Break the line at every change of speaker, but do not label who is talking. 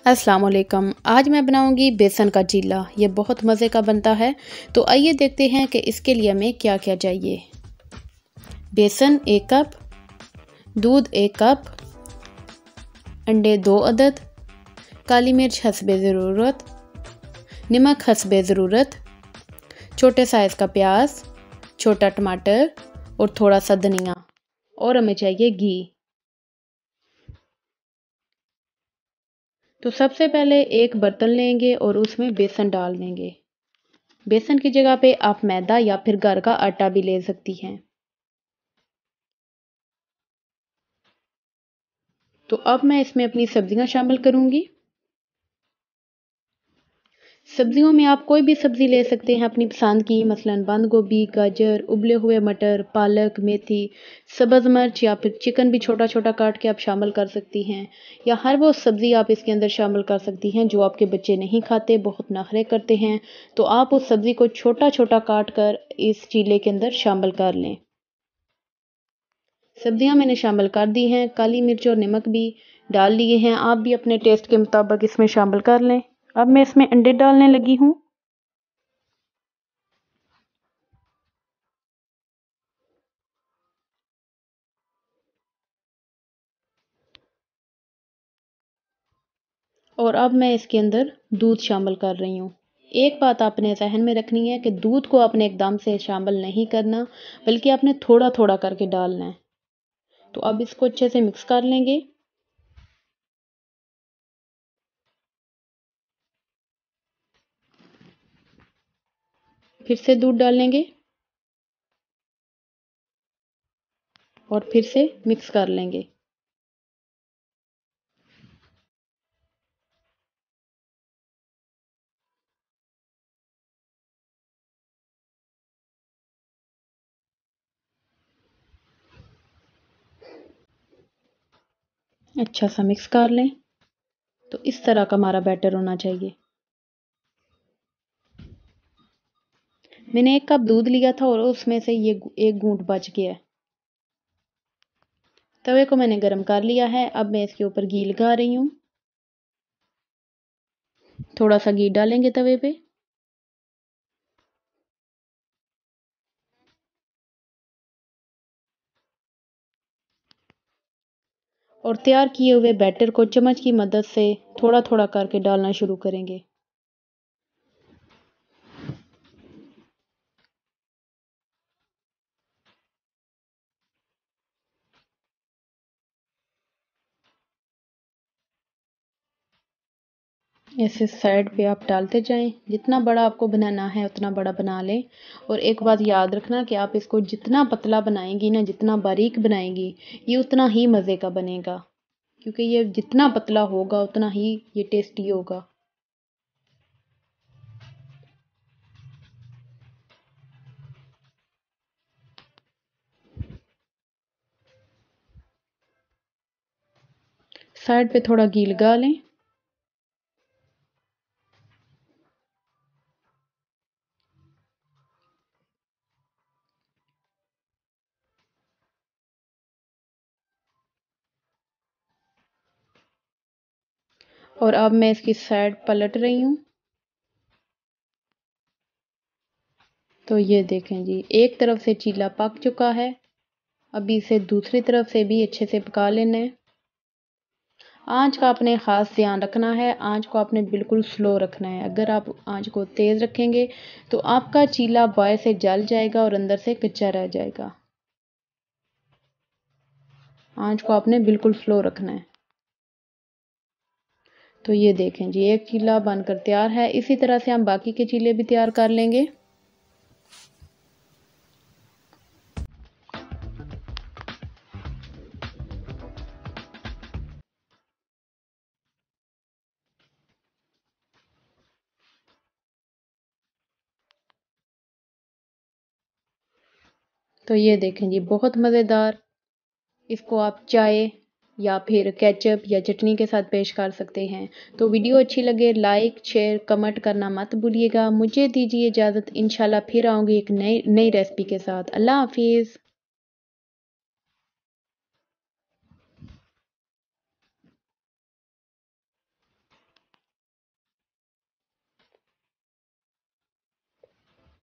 अस्सलाम वालेकुम। आज मैं बनाऊंगी बेसन का चीला। ये बहुत मज़े का बनता है। तो आइए देखते हैं कि इसके लिए हमें क्या क्या चाहिए। बेसन 1 कप, दूध 1 कप, अंडे 2 अदद, काली मिर्च हस्बे ज़रूरत, नमक हस्बे ज़रूरत, छोटे साइज़ का प्याज, छोटा टमाटर और थोड़ा सा धनिया, और हमें चाहिए घी। तो सबसे पहले एक बर्तन लेंगे और उसमें बेसन डाल देंगे। बेसन की जगह पे आप मैदा या फिर घर का आटा भी ले सकती हैं। तो अब मैं इसमें अपनी सब्जियां शामिल करूंगी। सब्जियों में आप कोई भी सब्जी ले सकते हैं अपनी पसंद की, मसलन बंद गोभी, गाजर, उबले हुए मटर, पालक, मेथी, सब्ज मिर्च या फिर चिकन भी छोटा छोटा काट के आप शामिल कर सकती हैं। या हर वो सब्ज़ी आप इसके अंदर शामिल कर सकती हैं जो आपके बच्चे नहीं खाते, बहुत नखरे करते हैं। तो आप उस सब्ज़ी को छोटा छोटा काट कर इस चीले के अंदर शामिल कर लें। सब्जियां मैंने शामिल कर दी हैं। काली मिर्च और नमक भी डाल लिए हैं। आप भी अपने टेस्ट के मुताबिक इसमें शामिल कर लें। अब मैं इसमें अंडे डालने लगी हूँ। और अब मैं इसके अंदर दूध शामिल कर रही हूँ। एक बात आपने जहन में रखनी है कि दूध को आपने एकदम से शामिल नहीं करना, बल्कि आपने थोड़ा थोड़ा करके डालना है। तो अब इसको अच्छे से मिक्स कर लेंगे। फिर से दूध डालेंगे और फिर से मिक्स कर लेंगे। अच्छा सा मिक्स कर लें। तो इस तरह का हमारा बैटर होना चाहिए। मैंने 1 कप दूध लिया था और उसमें से ये 1 घूंट बच गया है। तवे को मैंने गरम कर लिया है। अब मैं इसके ऊपर घी लगा रही हूँ। थोड़ा सा घी डालेंगे तवे पे। और तैयार किए हुए बैटर को चम्मच की मदद से थोड़ा थोड़ा करके डालना शुरू करेंगे। ऐसे साइड पे आप डालते जाएं। जितना बड़ा आपको बनाना है उतना बड़ा बना लें। और एक बात याद रखना कि आप इसको जितना पतला बनाएंगी ना, जितना बारीक बनाएंगी, ये उतना ही मज़े का बनेगा। क्योंकि ये जितना पतला होगा उतना ही ये टेस्टी होगा। साइड पे थोड़ा घी लगा लें। और अब मैं इसकी साइड पलट रही हूँ। तो ये देखें जी, एक तरफ से चीला पक चुका है। अभी इसे दूसरी तरफ से भी अच्छे से पका लेना है। आंच का आपने ख़ास ध्यान रखना है। आंच को आपने बिल्कुल स्लो रखना है। अगर आप आंच को तेज़ रखेंगे तो आपका चीला बाहर से जल जाएगा और अंदर से कच्चा रह जाएगा। आंच को आपने बिल्कुल स्लो रखना है। तो ये देखें जी, एक चीला बनकर तैयार है। इसी तरह से हम बाकी के चीले भी तैयार कर लेंगे। तो ये देखें जी, बहुत मज़ेदार। इसको आप चाय या फिर केचप या चटनी के साथ पेश कर सकते हैं। तो वीडियो अच्छी लगे लाइक शेयर कमेंट करना मत भूलिएगा। मुझे दीजिए इजाज़त। इंशाल्लाह फिर आऊँगी एक नई नई रेसिपी के साथ। अल्लाह हाफिज़।